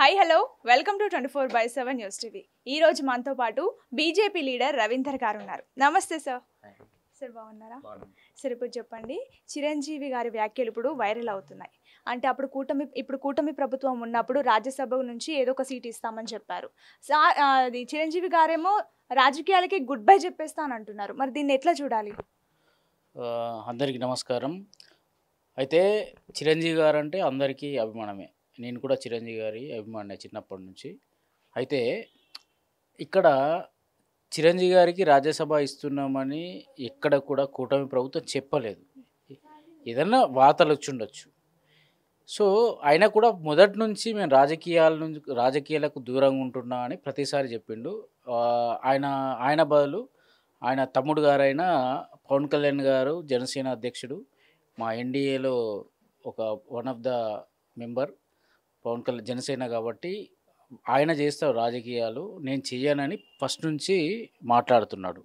Hi hello welcome to 24/7 news TV. ఈ రోజు మనతో పాటు బీజేపీ లీడర్ రవీందర్ గారు ఉన్నారు. నమస్తే సార్. సార్ బాగున్నారా? సార్ ఇప్పుడు చెప్పండి, చిరంజీవి గారి వ్యాఖ్యలు ఇప్పుడు వైరల్ అవుతున్నాయి. అంటే ఇప్పుడు కూటమి ప్రభుత్వం ఉన్నప్పుడు రాజ్యసభ నుంచి ఏదో ఒక సీట్ ఇస్తామని చెప్పారు. అది చిరంజీవి గారేమో రాజకీయాలకి గుడ్ బై చెప్పేస్తానంటున్నారు. మరి దీన్ని ఎట్లా చూడాలి? అందరికీ నమస్కారం. అయితే చిరంజీవి గారు అంటే అందరికీ అభిమానమే. నేను కూడా చిరంజీవి గారి అభిమానే చిన్నప్పటి నుంచి. అయితే ఇక్కడ చిరంజీవి గారికి రాజ్యసభ ఇస్తున్నామని ఎక్కడ కూడా కూటమి ప్రభుత్వం చెప్పలేదు. ఏదన్నా వార్తలు వచ్చి ఉండొచ్చు. సో ఆయన కూడా మొదటి నుంచి మేము రాజకీయాలకు దూరంగా ఉంటున్నా అని ప్రతిసారి చెప్పిండు. ఆయన బదులు ఆయన తమ్ముడు గారైన పవన్ కళ్యాణ్ గారు, జనసేన అధ్యక్షుడు, మా ఎన్డీఏలో ఒక one of the member Pawan Kalyan, Janasena కాబట్టి ఆయన చేస్తారు రాజకీయాలు, నేను చెయ్యనని ఫస్ట్ నుంచి మాట్లాడుతున్నాడు.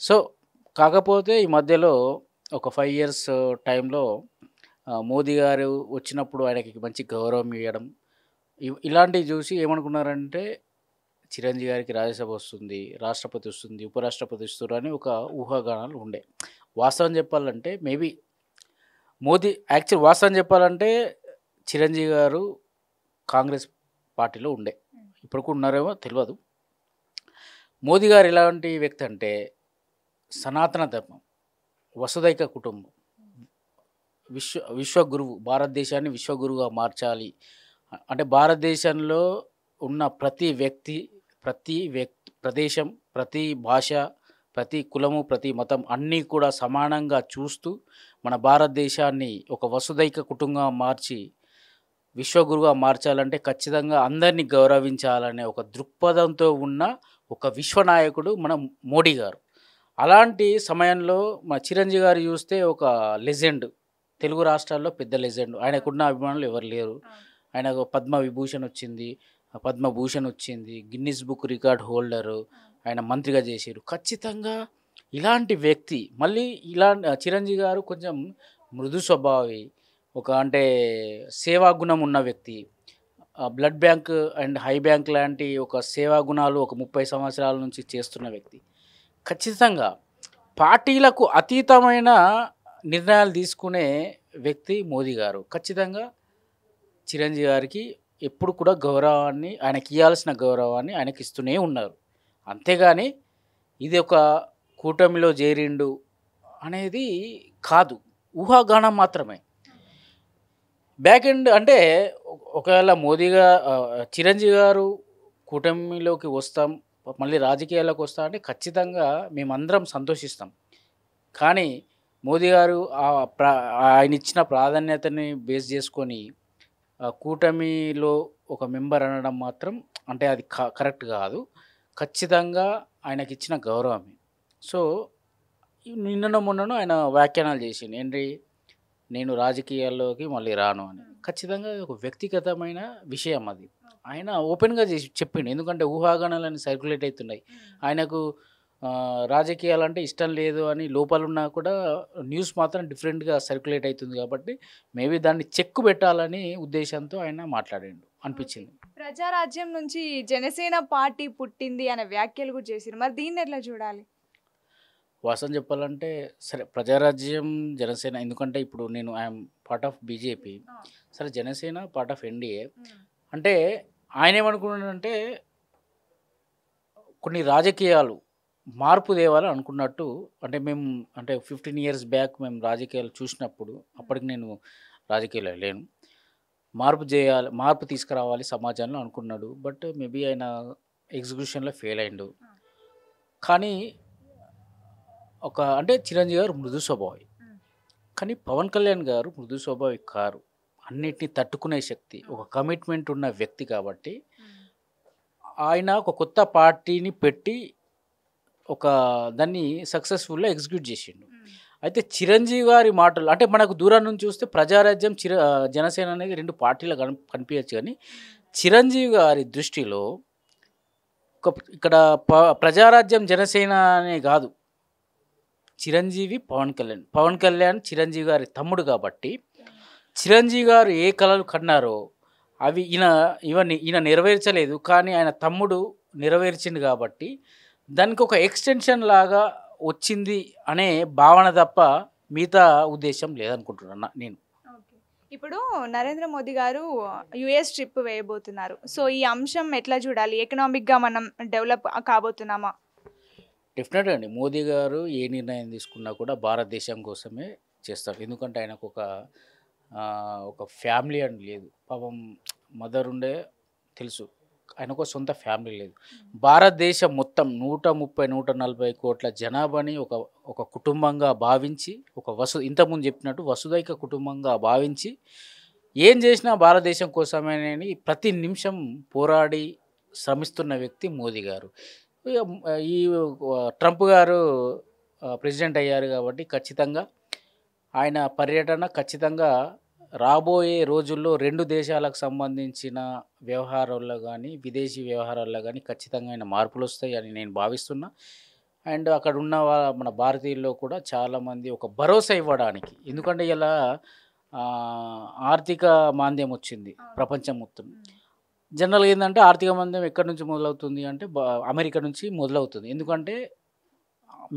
సో కాకపోతే ఈ మధ్యలో ఒక 5 years టైంలో మోదీ గారు వచ్చినప్పుడు ఆయనకి మంచి గౌరవం ఇవ్వడం, ఇలాంటివి చూసి ఏమనుకున్నారంటే చిరంజీవి గారికి రాజ్యసభ వస్తుంది, రాష్ట్రపతి వస్తుంది, ఉపరాష్ట్రపతి వస్తారు అని ఒక ఊహాగానాలు ఉండే. వాస్తవం చెప్పాలంటే మేబీ వాస్తవం చెప్పాలంటే చిరంజీవి గారు కాంగ్రెస్ పార్టీలో ఉండే, ఇప్పుడు కూడా ఉన్నారేమో తెలియదు. మోదీ గారు ఎలాంటి వ్యక్తి అంటే సనాతన ధర్మం, వసుదైక కుటుంబం, విశ్వగురువు, భారతదేశాన్ని విశ్వగురువుగా మార్చాలి అంటే భారతదేశంలో ఉన్న ప్రతి వ్యక్తి, ప్రదేశం, ప్రతి భాష, ప్రతి కులము, ప్రతి మతం అన్నీ కూడా సమానంగా చూస్తూ మన భారతదేశాన్ని ఒక వసుదైక కుటుంబంగా మార్చి విశ్వగురువుగా మార్చాలంటే ఖచ్చితంగా అందరినీ గౌరవించాలనే ఒక దృక్పథంతో ఉన్న ఒక విశ్వనాయకుడు మన మోడీ గారు. అలాంటి సమయంలో మా చిరంజీవి గారు చూస్తే ఒక లెజెండ్, తెలుగు రాష్ట్రాల్లో పెద్ద లెజెండ్. ఆయనకున్న అభిమానులు ఎవరు లేరు. ఆయనకు పద్మభూషణ్ వచ్చింది, గిన్నిస్ బుక్ రికార్డ్ హోల్డరు, ఆయన మంత్రిగా చేశారు. ఖచ్చితంగా ఇలాంటి వ్యక్తి మళ్ళీ చిరంజీవి గారు కొంచెం మృదు స్వభావి, అంటే సేవా గుణం ఉన్న వ్యక్తి, blood bank and high bank లాంటి ఒక సేవా గుణాలు ఒక 30 సంవత్సరాల నుంచి చేస్తున్న వ్యక్తి. ఖచ్చితంగా పార్టీలకు అతీతమైన నిర్ణయాలు తీసుకునే వ్యక్తి మోదీ గారు. ఖచ్చితంగా చిరంజీవి గారికి ఎప్పుడు కూడా గౌరవాన్ని, ఆయనకి ఇవ్వాల్సిన గౌరవాన్ని ఆయనకి ఇస్తూనే ఉన్నారు. అంతేగాని ఇది ఒక కూటమిలో చేరిండు అనేది కాదు, ఊహాగానం మాత్రమే. బ్యాక్ ఎండ్ అంటే ఒకవేళ చిరంజీవి గారు కూటమిలోకి వస్తాం, మళ్ళీ రాజకీయాల్లోకి వస్తాం అంటే ఖచ్చితంగా మేమందరం సంతోషిస్తాం. కానీ మోదీ గారు ఆయన ఇచ్చిన ప్రాధాన్యతని బేస్ చేసుకొని కూటమిలో ఒక మెంబర్ అనడం మాత్రం అంటే అది కరెక్ట్ కాదు. ఖచ్చితంగా ఆయనకి ఇచ్చిన గౌరవమే. సో మొన్ననో ఆయన వ్యాఖ్యానాలు చేసిండు, ఏంటి నేను రాజకీయాల్లోకి మళ్ళీ రాను అని. ఖచ్చితంగా ఒక వ్యక్తిగతమైన విషయం అది. ఆయన ఓపెన్గా చెప్పిండు, ఎందుకంటే ఊహాగానాలని సర్క్యులేట్ అవుతున్నాయి. ఆయనకు రాజకీయాలంటే ఇష్టం లేదు అని లోపలున్నా కూడా న్యూస్ మాత్రం డిఫరెంట్గా సర్క్యులేట్ అవుతుంది. కాబట్టి మేబీ దాన్ని చెక్కు పెట్టాలని ఉద్దేశంతో ఆయన మాట్లాడిండు అనిపించింది. ప్రజారాజ్యం నుంచి జనసేన పార్టీ పుట్టింది అనే వ్యాఖ్యలు కూడా చేశారు. మరి దీన్ని ఎట్లా చూడాలి? వాస్తవం చెప్పాలంటే సరే, ప్రజారాజ్యం, జనసేన, ఎందుకంటే ఇప్పుడు నేను ఐఎమ్ పార్ట్ ఆఫ్ బీజేపీ, సరే జనసేన పార్ట్ ఆఫ్ ఎన్డీఏ. అంటే ఆయన ఏమనుకున్నాడంటే కొన్ని రాజకీయాలు మార్పు తేవాలని అనుకున్నట్టు. అంటే మేము 15 years బ్యాక్ మేము రాజకీయాలు చూసినప్పుడు, అప్పటికి నేను రాజకీయాలు లేను, మార్పు తీసుకురావాలి సమాజంలో అనుకున్నాడు. బట్ మేబీ ఆయన ఎగ్జిక్యూషన్లో ఫెయిల్ అయిండు. కానీ అంటే చిరంజీవి గారు మృదు స్వభావి, కానీ పవన్ కళ్యాణ్ గారు మృదు స్వభావి కారు. అన్నిటినీ తట్టుకునే శక్తి, ఒక కమిట్మెంట్ ఉన్న వ్యక్తి. కాబట్టి ఆయన ఒక కొత్త పార్టీని పెట్టి దాన్ని సక్సెస్ఫుల్గా ఎగ్జిక్యూట్ చేసిండు. అయితే చిరంజీవి గారి మాటలు అంటే మనకు దూరం నుంచి చూస్తే ప్రజారాజ్యం, జనసేన అనేది 2 పార్టీలు కనిపించచ్చు. కానీ చిరంజీవి గారి దృష్టిలో ఇక్కడ ప్రజారాజ్యం, జనసేన అనే కాదు, చిరంజీవి పవన్ కళ్యాణ్ చిరంజీవి గారి తమ్ముడు. కాబట్టి చిరంజీవి గారు ఏ కళలు కన్నారో అవి ఈయన నెరవేర్చలేదు, కానీ ఆయన తమ్ముడు నెరవేర్చింది కాబట్టి దానికి ఒక ఎక్స్టెన్షన్ లాగా వచ్చింది అనే భావన తప్ప మిగతా ఉద్దేశం లేదనుకుంటున్నాను నేను. ఇప్పుడు నరేంద్ర మోదీ గారు యుఎస్ ట్రిప్ వేయబోతున్నారు. సో ఈ అంశం ఎట్లా చూడాలి? ఎకనామిక్గా మనం డెవలప్ కాబోతున్నామా? డెఫినెట్గా అండి, మోదీ గారు ఏ నిర్ణయం తీసుకున్నా కూడా భారతదేశం కోసమే చేస్తారు. ఎందుకంటే ఆయనకు ఒక ఫ్యామిలీ అని లేదు. పాపం మదర్ ఉండే తెలుసు, ఆయనకు సొంత ఫ్యామిలీ లేదు. భారతదేశం మొత్తం 130-140 కోట్ల జనాభాని ఒక కుటుంబంగా భావించి, ఇంతకుముందు చెప్పినట్టు వసుదైక కుటుంబంగా భావించి ఏం చేసినా భారతదేశం కోసమేనని ప్రతి నిమిషం పోరాడి శ్రమిస్తున్న వ్యక్తి మోదీ గారు. ఈ ట్రంప్ గారు ప్రెసిడెంట్ అయ్యారు కాబట్టి ఖచ్చితంగా ఆయన పర్యటన ఖచ్చితంగా రాబోయే రోజుల్లో 2 దేశాలకు సంబంధించిన వ్యవహారాల్లో కానీ విదేశీ వ్యవహారాల్లో కానీ ఖచ్చితంగా ఆయన మార్పులు వస్తాయి అని నేను భావిస్తున్నా. అండ్ అక్కడ ఉన్న మన భారతీయుల్లో కూడా చాలామంది ఒక భరోసా ఇవ్వడానికి, ఎందుకంటే ఇలా ఆర్థిక మాంద్యం వచ్చింది ప్రపంచం మొత్తం. జనరల్గా ఏంటంటే ఆర్థిక మాంద్యం ఎక్కడి నుంచి మొదలవుతుంది అంటే అమెరికా నుంచి మొదలవుతుంది. ఎందుకంటే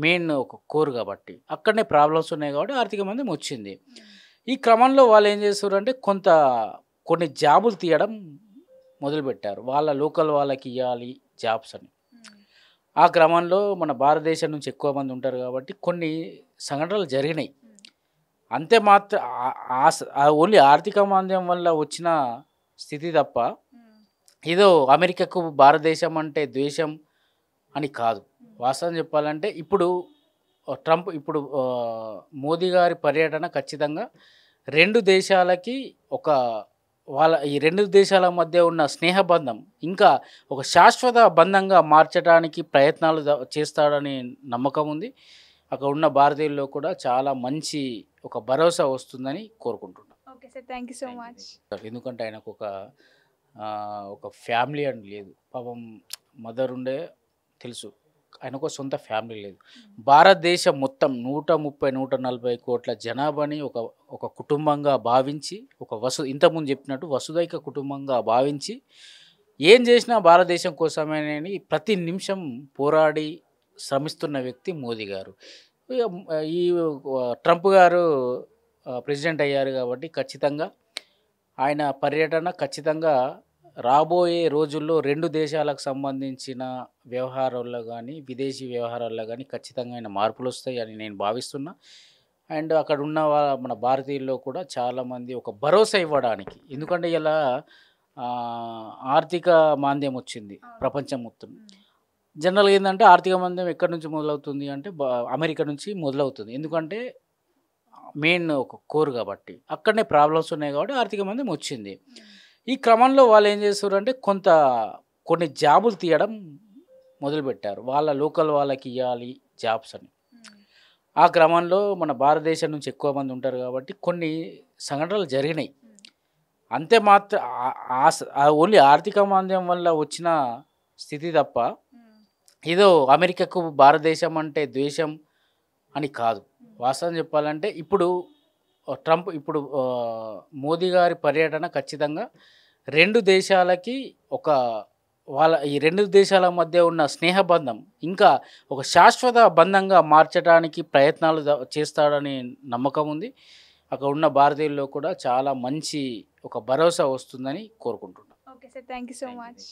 మెయిన్ ఒక కోర్ కాబట్టి అక్కడనే ప్రాబ్లమ్స్ ఉన్నాయి కాబట్టి ఆర్థిక మాంద్యం వచ్చింది. ఈ క్రమంలో వాళ్ళు ఏం చేస్తారు అంటే కొన్ని జాబులు తీయడం మొదలుపెట్టారు. వాళ్ళ లోకల్ వాళ్ళకి ఇవ్వాలి జాబ్స్ అని. ఆ క్రమంలో మన భారతదేశం నుంచి ఎక్కువ మంది ఉంటారు కాబట్టి కొన్ని సంఘటనలు జరిగినాయి. అంతే మాత్రం ఓన్లీ ఆర్థిక మాంద్యం వల్ల వచ్చిన స్థితి తప్ప ఏదో అమెరికాకు భారతదేశం అంటే ద్వేషం అని కాదు. వాస్తవం చెప్పాలంటే ఇప్పుడు మోదీ గారి పర్యటన ఖచ్చితంగా 2 దేశాలకి ఈ 2 దేశాల మధ్య ఉన్న స్నేహబంధం ఇంకా ఒక శాశ్వత బంధంగా మార్చడానికి ప్రయత్నాలు చేస్తాడని నమ్మకం ఉంది. అక్కడ ఉన్న భారతీయుల్లో కూడా చాలా మంచి ఒక భరోసా వస్తుందని కోరుకుంటున్నాను. Okay sir, thank you so much. ఎందుకంటే ఆయనకు ఒక ఫ్యామిలీ అని లేదు. పాపం మదర్ ఉండే తెలుసు, ఆయనకు సొంత ఫ్యామిలీ లేదు. భారతదేశం మొత్తం 130-140 కోట్ల జనాభాని ఒక కుటుంబంగా భావించి ఇంతకుముందు చెప్పినట్టు వసుదైక కుటుంబంగా భావించి ఏం చేసినా భారతదేశం కోసమేనని ప్రతి నిమిషం పోరాడి శ్రమిస్తున్న వ్యక్తి మోదీ గారు. ఈ ట్రంప్ గారు ప్రెసిడెంట్ అయ్యారు కాబట్టి ఖచ్చితంగా ఆయన పర్యటన ఖచ్చితంగా రాబోయే రోజుల్లో 2 దేశాలకు సంబంధించిన వ్యవహారాల్లో కానీ విదేశీ వ్యవహారాల్లో కానీ ఖచ్చితంగా ఆయన మార్పులు వస్తాయి అని నేను భావిస్తున్నా. అండ్ అక్కడ ఉన్న మన భారతీయుల్లో కూడా చాలామంది ఒక భరోసా ఇవ్వడానికి, ఎందుకంటే ఇలా ఆర్థిక మాంద్యం వచ్చింది ప్రపంచం మొత్తం. జనరల్గా ఏంటంటే ఆర్థిక మాంద్యం ఎక్కడి నుంచి మొదలవుతుంది అంటే అమెరికా నుంచి మొదలవుతుంది. ఎందుకంటే మెయిన్ ఒక కోర్ కాబట్టి అక్కడనే ప్రాబ్లమ్స్ ఉన్నాయి కాబట్టి ఆర్థిక మాంద్యం వచ్చింది. ఈ క్రమంలో వాళ్ళు ఏం చేస్తారు అంటే కొన్ని జాబులు తీయడం మొదలుపెట్టారు. వాళ్ళ లోకల్ వాళ్ళకి ఇవ్వాలి జాబ్స్ అని. ఆ క్రమంలో మన భారతదేశం నుంచి ఎక్కువ మంది ఉంటారు కాబట్టి కొన్ని సంఘటనలు జరిగినాయి. అంతే మాత్రం ఓన్లీ ఆర్థిక మాంద్యం వల్ల వచ్చిన స్థితి తప్ప ఏదో అమెరికాకు భారతదేశం అంటే ద్వేషం అని కాదు. వాస్తవం చెప్పాలంటే ఇప్పుడు మోదీ గారి పర్యటన ఖచ్చితంగా 2 దేశాలకి ఈ 2 దేశాల మధ్య ఉన్న స్నేహబంధం ఇంకా ఒక శాశ్వత బంధంగా మార్చడానికి ప్రయత్నాలు చేస్తాడని నమ్మకం ఉంది. అక్కడ ఉన్న భారతీయుల్లో కూడా చాలా మంచి ఒక భరోసా వస్తుందని కోరుకుంటున్నాను. Okay sir, thank you so much.